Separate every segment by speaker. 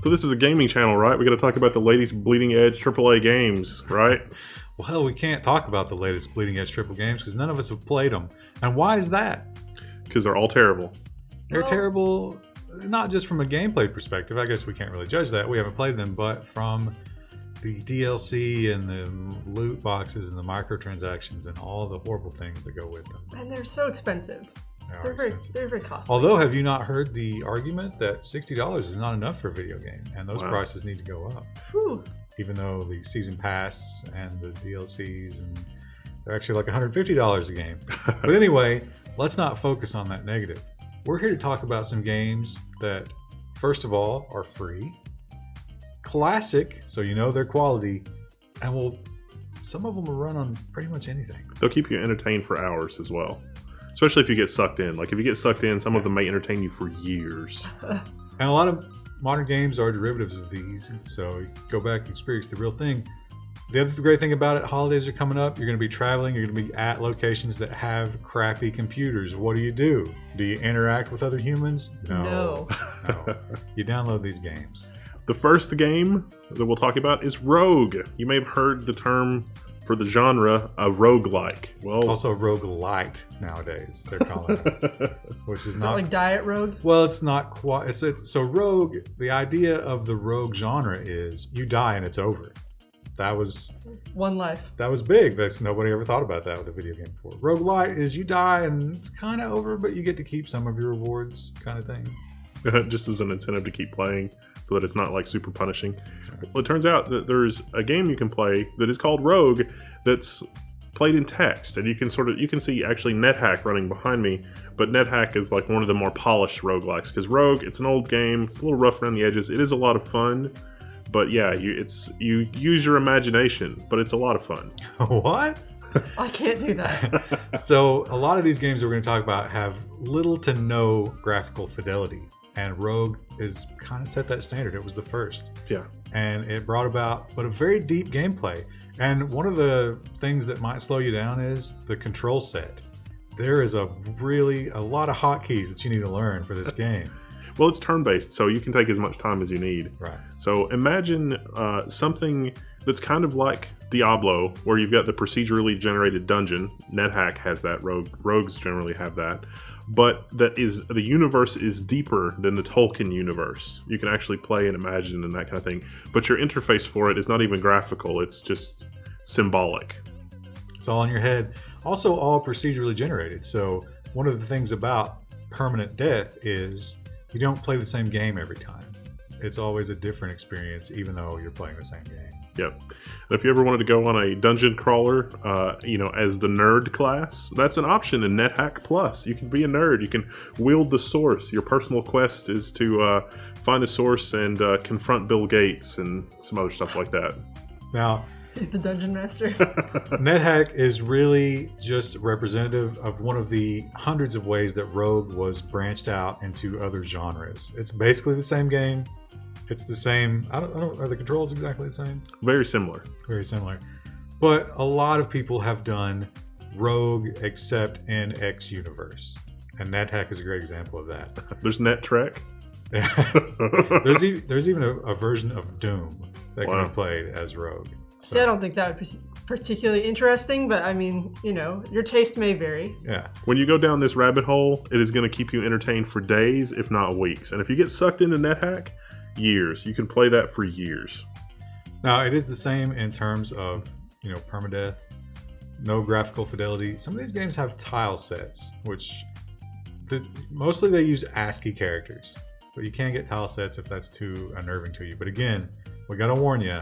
Speaker 1: So this is a gaming channel, right? We got to talk about the latest bleeding edge AAA games, right?
Speaker 2: Well, we can't talk about the latest bleeding edge AAA games because none of us have played them. And why is that?
Speaker 1: Because they're all terrible.
Speaker 2: They're terrible, not just from a gameplay perspective. I guess we can't really judge that. We haven't played them, but from the DLC and the loot boxes and the microtransactions and all the horrible things that go with them.
Speaker 3: And they're so expensive. They're very costly.
Speaker 2: Although, have you not heard the argument that $60 is not enough for a video game, and those prices need to go up?
Speaker 3: Whew.
Speaker 2: Even though the season pass and the DLCs, and they're actually like $150 a game. But anyway, let's not focus on that negative. We're here to talk about some games that, first of all, are free, classic, so you know their quality, and some of them will run on pretty much anything.
Speaker 1: They'll keep you entertained for hours as well. Especially if you get sucked in. Like if you get sucked in, some of them may entertain you for years.
Speaker 2: And a lot of modern games are derivatives of these, so you go back and experience the real thing. The other great thing about it, holidays are coming up. You're going to be traveling. You're going to be at locations that have crappy computers. What do? Do you interact with other humans? No. You download these games.
Speaker 1: The first game that we'll talk about is Rogue. You may have heard the term for the genre, a roguelike. Well,
Speaker 2: also roguelite nowadays, they're calling it. Which is not
Speaker 3: like Diet Rogue?
Speaker 2: Well, it's not quite. So Rogue, the idea of the rogue genre is you die and it's over. That was
Speaker 3: one life.
Speaker 2: That was big. Nobody ever thought about that with a video game before. Roguelite is you die and it's kind of over, but you get to keep some of your rewards, kind of thing.
Speaker 1: Just as an incentive to keep playing, so that it's not like super punishing. Well, it turns out that there's a game you can play that is called Rogue that's played in text, and you can see actually NetHack running behind me, but NetHack is like one of the more polished roguelikes, because Rogue, it's an old game, it's a little rough around the edges, it is a lot of fun, but yeah, you use your imagination, but it's a lot of fun.
Speaker 2: What?
Speaker 3: I can't do that.
Speaker 2: So a lot of these games we're going to talk about have little to no graphical fidelity. And Rogue is kind of set that standard. It was the first. Yeah. And it brought about a very deep gameplay. And one of the things that might slow you down is the control set. There is a lot of hotkeys that you need to learn for this game.
Speaker 1: Well, it's turn-based, so you can take as much time as you need.
Speaker 2: Right.
Speaker 1: So imagine something that's kind of like Diablo, where you've got the procedurally generated dungeon. NetHack has that. Rogues generally have that. But the universe is deeper than the Tolkien universe. You can actually play and imagine and that kind of thing. But your interface for it is not even graphical. It's just symbolic.
Speaker 2: It's all in your head. Also all procedurally generated. So one of the things about permanent death is you don't play the same game every time. It's always a different experience, even though you're playing the same game.
Speaker 1: Yep. If you ever wanted to go on a dungeon crawler, as the nerd class, that's an option in NetHack Plus. You can be a nerd. You can wield the source. Your personal quest is to find a source and confront Bill Gates and some other stuff like that.
Speaker 2: Now,
Speaker 3: he's the dungeon master.
Speaker 2: NetHack is really just representative of one of the hundreds of ways that Rogue was branched out into other genres. It's basically the same game. It's the same. I don't. Are the controls exactly the same?
Speaker 1: Very similar.
Speaker 2: Very similar. But a lot of people have done Rogue except in X universe, and NetHack is a great example of that.
Speaker 1: There's NetTrek.
Speaker 2: There's even a version of Doom that can be played as Rogue.
Speaker 3: So. See, I don't think that would be particularly interesting, but I mean, your taste may vary.
Speaker 2: Yeah.
Speaker 1: When you go down this rabbit hole, it is going to keep you entertained for days, if not weeks. And if you get sucked into NetHack, years. You can play that for years.
Speaker 2: Now, it is the same in terms of, permadeath, no graphical fidelity. Some of these games have tile sets, which mostly they use ASCII characters, but you can get tile sets if that's too unnerving to you. But again, we got to warn you,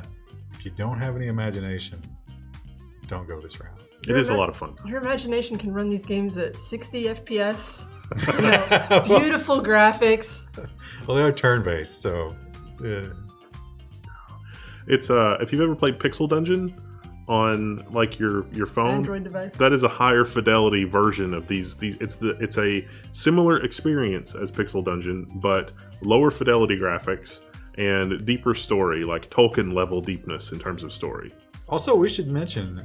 Speaker 2: if you don't have any imagination, don't go this route.
Speaker 1: It is a lot of fun.
Speaker 3: Your imagination can run these games at 60 FPS. Beautiful graphics.
Speaker 2: Well, they are turn-based, so
Speaker 1: it's if you've ever played Pixel Dungeon on like your phone,
Speaker 3: Android device,
Speaker 1: that is a higher fidelity version of these. It's a similar experience as Pixel Dungeon, but lower fidelity graphics and deeper story, like Tolkien level deepness in terms of story.
Speaker 2: Also, we should mention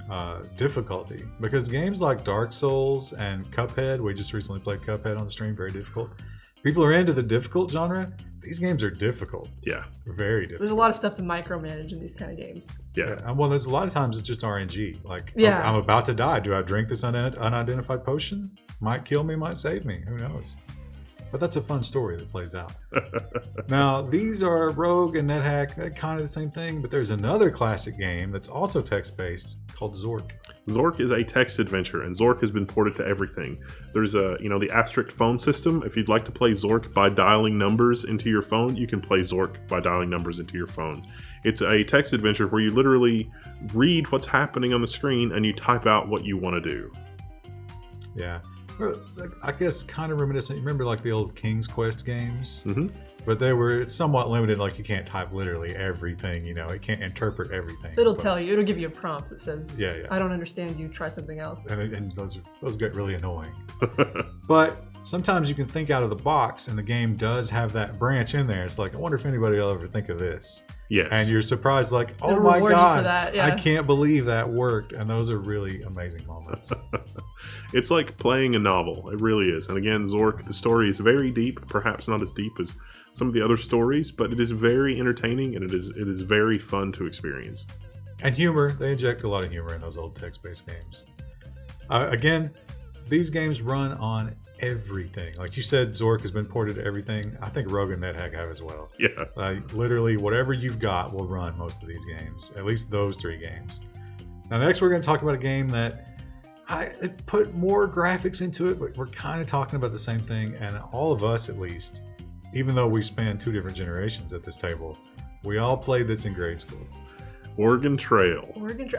Speaker 2: difficulty, because games like Dark Souls and Cuphead, we just recently played Cuphead on the stream, very difficult. people are into the difficult genre, these games are difficult.
Speaker 1: Yeah.
Speaker 2: Very difficult.
Speaker 3: There's a lot of stuff to micromanage in these kind of games.
Speaker 1: Yeah.
Speaker 2: Well, there's a lot of times it's just RNG. Like,
Speaker 3: Yeah.
Speaker 2: I'm about to die. Do I drink this unidentified potion? Might kill me, might save me. Who knows? But that's a fun story that plays out. Now, these are Rogue and NetHack, they're kind of the same thing, but there's another classic game that's also text-based called Zork.
Speaker 1: Zork is a text adventure, and Zork has been ported to everything. There's the asterisk phone system. If you'd like to play Zork by dialing numbers into your phone, you can play Zork by dialing numbers into your phone. It's a text adventure where you literally read what's happening on the screen and you type out what you want to do.
Speaker 2: Yeah. Well, I guess kind of reminiscent. You remember like the old King's Quest games?
Speaker 1: Mm-hmm.
Speaker 2: But they were somewhat limited. Like you can't type literally everything. It can't interpret everything.
Speaker 3: It'll tell you. It'll give you a prompt that says,
Speaker 2: Yeah.
Speaker 3: I don't understand you. Try something else.
Speaker 2: And those get really annoying. But sometimes you can think out of the box, and the game does have that branch in there. It's like, I wonder if anybody will ever think of this.
Speaker 1: Yes.
Speaker 2: And you're surprised, like, oh
Speaker 3: It'll
Speaker 2: my
Speaker 3: reward you
Speaker 2: God,
Speaker 3: for that, yeah.
Speaker 2: I can't believe that worked. And those are really amazing moments.
Speaker 1: It's like playing a novel. It really is. And again, Zork, the story is very deep, perhaps not as deep as some of the other stories, but it is very entertaining and it is very fun to experience.
Speaker 2: And humor, they inject a lot of humor in those old text-based games. Again, these games run on everything. Like you said, Zork has been ported to everything. I think Rogue and NetHack have as well.
Speaker 1: Yeah.
Speaker 2: Literally, whatever you've got will run most of these games. At least those 3 games. Now, next we're going to talk about a game that I put more graphics into it, but we're kind of talking about the same thing. And all of us, at least, even though we span 2 different generations at this table, we all played this in grade school.
Speaker 1: Oregon Trail.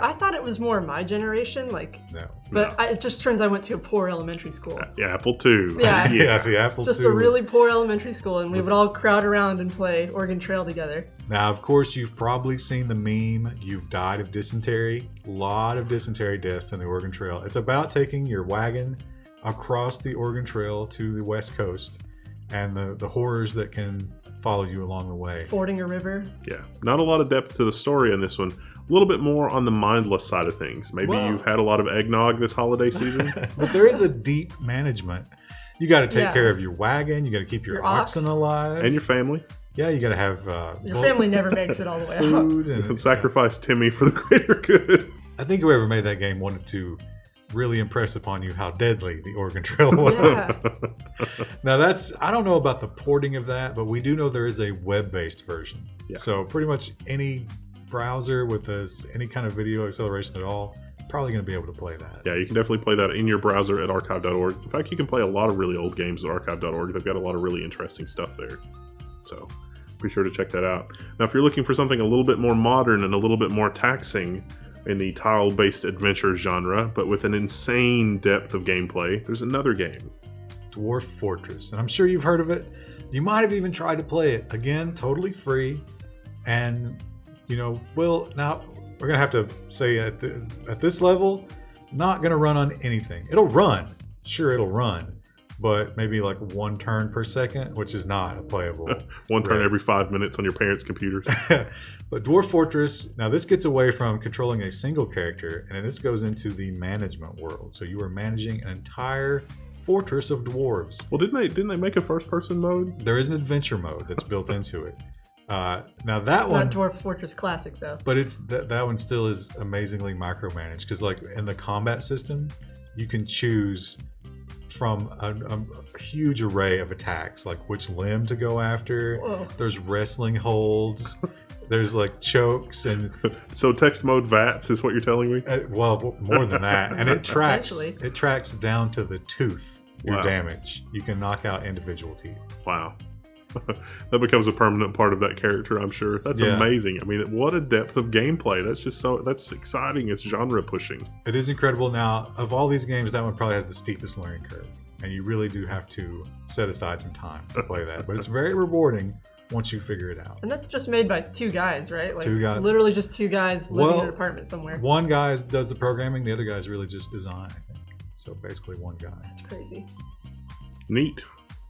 Speaker 3: I thought it was more my generation,
Speaker 2: No.
Speaker 3: but it just turns I went to a poor elementary school.
Speaker 1: Yeah, Apple II.
Speaker 3: Yeah.
Speaker 2: Yeah, the Apple
Speaker 3: Just
Speaker 2: II
Speaker 3: a really
Speaker 2: was-
Speaker 3: poor elementary school, and we would all crowd around and play Oregon Trail together.
Speaker 2: Now, of course, you've probably seen the meme, you've died of dysentery. A lot of dysentery deaths in the Oregon Trail. It's about taking your wagon across the Oregon Trail to the West Coast and the horrors that can follow you along the way.
Speaker 3: Fording a river.
Speaker 1: Yeah. Not a lot of depth to the story on this one. A little bit more on the mindless side of things. Maybe you've had a lot of eggnog this holiday season.
Speaker 2: But there is a deep management. You got to take
Speaker 3: Yeah.
Speaker 2: care of your wagon. You got to keep your oxen alive.
Speaker 1: And your family.
Speaker 2: Yeah, you got to have
Speaker 3: Your family never makes it all the way out.
Speaker 2: food. And,
Speaker 1: Sacrifice Timmy for the greater good.
Speaker 2: I think whoever made that game wanted to really impress upon you how deadly the Oregon Trail was.
Speaker 3: Yeah.
Speaker 2: Now I don't know about the porting of that, but we do know there is a web-based version.
Speaker 1: Yeah.
Speaker 2: So pretty much any browser with any kind of video acceleration at all, probably going to be able to play that.
Speaker 1: Yeah, you can definitely play that in your browser at archive.org. In fact, you can play a lot of really old games at archive.org. They've got a lot of really interesting stuff there. So be sure to check that out. Now, if you're looking for something a little bit more modern and a little bit more taxing in the tile-based adventure genre, but with an insane depth of gameplay, there's another game.
Speaker 2: Dwarf Fortress. And I'm sure you've heard of it. You might have even tried to play it. Again, totally free. And, now we're going to have to say at this level, not going to run on anything. It'll run. Sure, it'll run. But maybe like 1 turn per second, which is not playable.
Speaker 1: 1 turn every 5 minutes on your parents' computers.
Speaker 2: But Dwarf Fortress, now this gets away from controlling a single character, and this goes into the management world. So you are managing an entire fortress of dwarves.
Speaker 1: Well, didn't they make a first-person mode?
Speaker 2: There is an adventure mode that's built into it. Now that
Speaker 3: It's
Speaker 2: one,
Speaker 3: not Dwarf Fortress Classic, though.
Speaker 2: but it's that one still is amazingly micromanaged because, like in the combat system, you can choose from a huge array of attacks, like which limb to go after.
Speaker 3: Whoa.
Speaker 2: There's wrestling holds. There's like chokes and
Speaker 1: So text mode VATS is what you're telling me?
Speaker 2: well, more than that. And it tracks
Speaker 3: Essentially.
Speaker 2: down to the tooth your
Speaker 1: Wow.
Speaker 2: damage. You can knock out individual teeth.
Speaker 1: Wow. That becomes a permanent part of that character, I'm sure. That's
Speaker 2: Yeah.
Speaker 1: amazing. I mean, what a depth of gameplay. That's exciting. It's genre pushing.
Speaker 2: It is incredible. Now, of all these games, that one probably has the steepest learning curve. And you really do have to set aside some time to play that. But it's very rewarding once you figure it out.
Speaker 3: And that's just made by 2 guys, right? Like
Speaker 2: 2 guys.
Speaker 3: Literally just 2 guys living in
Speaker 2: Well,
Speaker 3: an apartment somewhere.
Speaker 2: One guy does the programming, the other guy's really just design, I think. So basically one guy.
Speaker 3: That's crazy.
Speaker 1: Neat.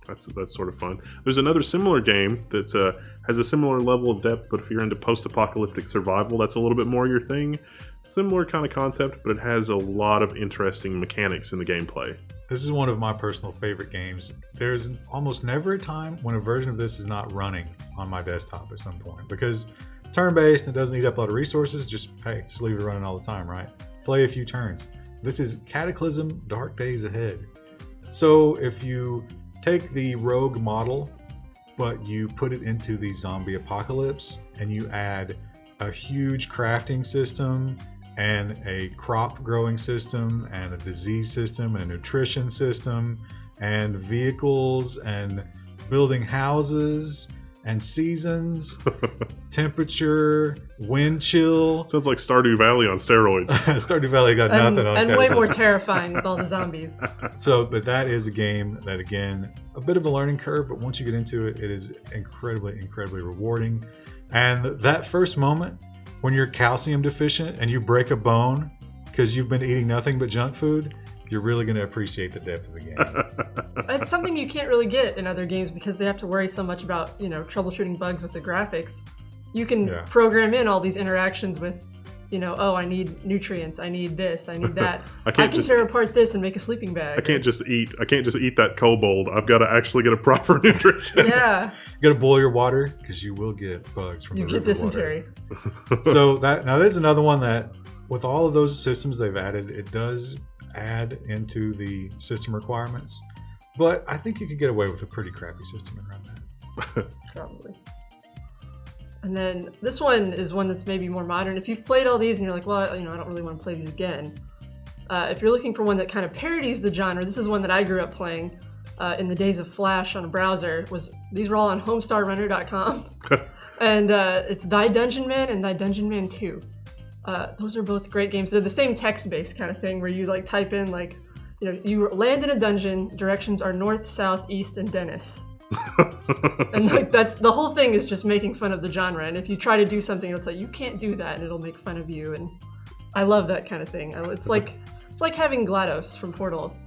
Speaker 1: That's sort of fun. There's another similar game that has a similar level of depth, but if you're into post-apocalyptic survival, that's a little bit more your thing. Similar kind of concept, but it has a lot of interesting mechanics in the gameplay.
Speaker 2: This is one of my personal favorite games. There's almost never a time when a version of this is not running on my desktop at some point, because turn-based and doesn't eat up a lot of resources. Just leave it running all the time, right? Play a few turns. This is Cataclysm: Dark Days Ahead. So if you take the rogue model, but you put it into the zombie apocalypse, and you add a huge crafting system and a crop growing system and a disease system and a nutrition system and vehicles and building houses and seasons, temperature, wind chill.
Speaker 1: Sounds like Stardew Valley on steroids.
Speaker 2: Stardew Valley got nothing on
Speaker 3: and way more terrifying with all the zombies.
Speaker 2: So, but that is a game that, again, a bit of a learning curve, but once you get into it, it is incredibly, incredibly rewarding. And that first moment when you're calcium deficient and you break a bone because you've been eating nothing but junk food, you're really going to appreciate the depth of the game.
Speaker 3: It's something you can't really get in other games because they have to worry so much about, troubleshooting bugs with the graphics. You can program in all these interactions with, I need nutrients, I need this, I need that. I can tear apart this and make a sleeping bag.
Speaker 1: I can't just eat that kobold. I've got to actually get a proper nutrition.
Speaker 3: Yeah.
Speaker 2: You got to boil your water because you will get bugs from the river
Speaker 3: dysentery.
Speaker 2: Water. So there's another one that, with all of those systems they've added, it does add into the system requirements, but I think you could get away with a pretty crappy system around that.
Speaker 3: Probably. And then this one is one that's maybe more modern. If you've played all these and you're like, well, I don't really want to play these again. If you're looking for one that kind of parodies the genre, this is one that I grew up playing in the days of Flash on a browser. These were all on homestarrunner.com. And it's Thy Dungeon Man and Thy Dungeon Man 2. Those are both great games. They're the same text-based kind of thing where you type in you land in a dungeon, directions are north, south, east, and Dennis. And that's the whole thing is just making fun of the genre. And if you try to do something, it'll tell you can't do that, and it'll make fun of you. And I love that kind of thing. It's like having GLaDOS from Portal.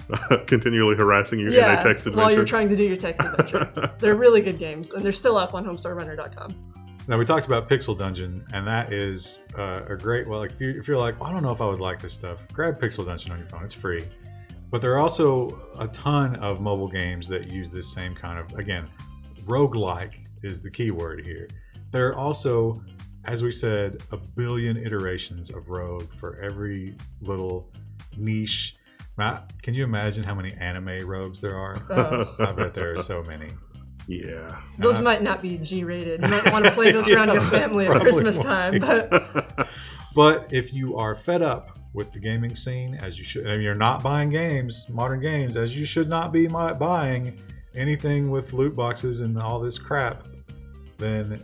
Speaker 1: Continually harassing you in a text adventure.
Speaker 3: While you're trying to do your text adventure. They're really good games, and they're still up on homestarrunner.com.
Speaker 2: Now, we talked about Pixel Dungeon, and that is a great, if you're like, I don't know if I would like this stuff, grab Pixel Dungeon on your phone. It's free. But there are also a ton of mobile games that use this same kind of, again, roguelike is the key word here. There are also, as we said, a billion iterations of Rogue for every little niche. Matt, can you imagine how many anime rogues there are?
Speaker 3: Oh.
Speaker 2: I bet there are so many.
Speaker 1: Yeah.
Speaker 3: Those might not be G-rated. You might want to play those around your family at Christmas time.
Speaker 2: But if you are fed up with the gaming scene, as you should, and you're not buying modern games, as you should not be buying anything with loot boxes and all this crap, then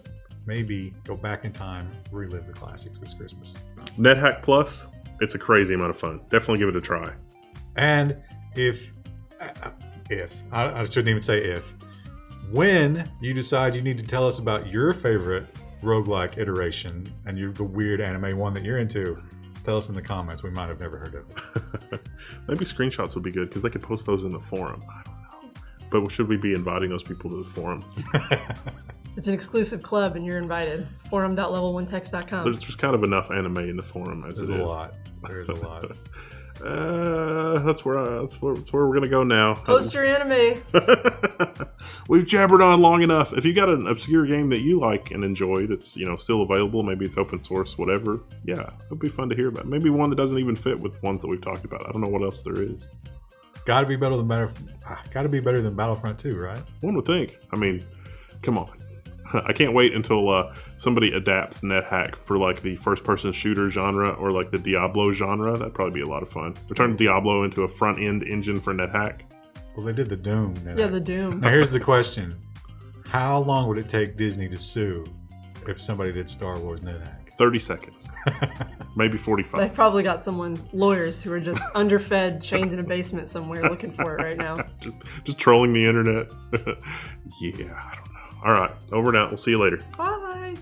Speaker 2: maybe go back in time, relive the classics this Christmas.
Speaker 1: NetHack Plus, it's a crazy amount of fun. Definitely give it a try.
Speaker 2: And if I shouldn't even say if, when you decide you need to tell us about your favorite roguelike iteration and the weird anime one that you're into, tell us in the comments. We might have never heard of it.
Speaker 1: Maybe screenshots would be good because they could post those in the forum. I don't know. But should we be inviting those people to the forum?
Speaker 3: It's an exclusive club and you're invited. Forum.level1text.com.
Speaker 1: There's just kind of enough anime in the forum as
Speaker 2: There's
Speaker 1: it is.
Speaker 2: a lot. There's a lot.
Speaker 1: That's where we're gonna go now.
Speaker 3: Post your anime.
Speaker 1: We've jabbered on long enough. If you got an obscure game that you like and enjoy that's still available, maybe it's open source, whatever. Yeah, it'd be fun to hear about. Maybe one that doesn't even fit with ones that we've talked about. I don't know what else there is.
Speaker 2: Got to be better than Battlefront 2, right?
Speaker 1: One would think. I mean, come on. I can't wait until somebody adapts NetHack for the first-person shooter genre or the Diablo genre. That'd probably be a lot of fun. They're turning Diablo into a front-end engine for NetHack.
Speaker 2: Well, they did the Doom.
Speaker 3: Yeah, the Doom.
Speaker 2: Now, here's the question. How long would it take Disney to sue if somebody did Star Wars NetHack?
Speaker 1: 30 seconds. Maybe 45.
Speaker 3: They've probably got lawyers who are just underfed, chained in a basement somewhere looking for it right now.
Speaker 1: just trolling the internet. Yeah, I don't know. All right, over and out. We'll see you later.
Speaker 3: Bye.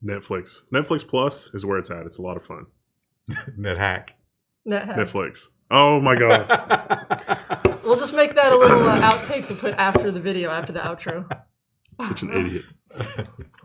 Speaker 1: Netflix Plus is where it's at. It's a lot of fun.
Speaker 2: NetHack.
Speaker 1: Netflix. Oh my god.
Speaker 3: We'll just make that a little outtake to put after the video, after the outro.
Speaker 1: Such an idiot.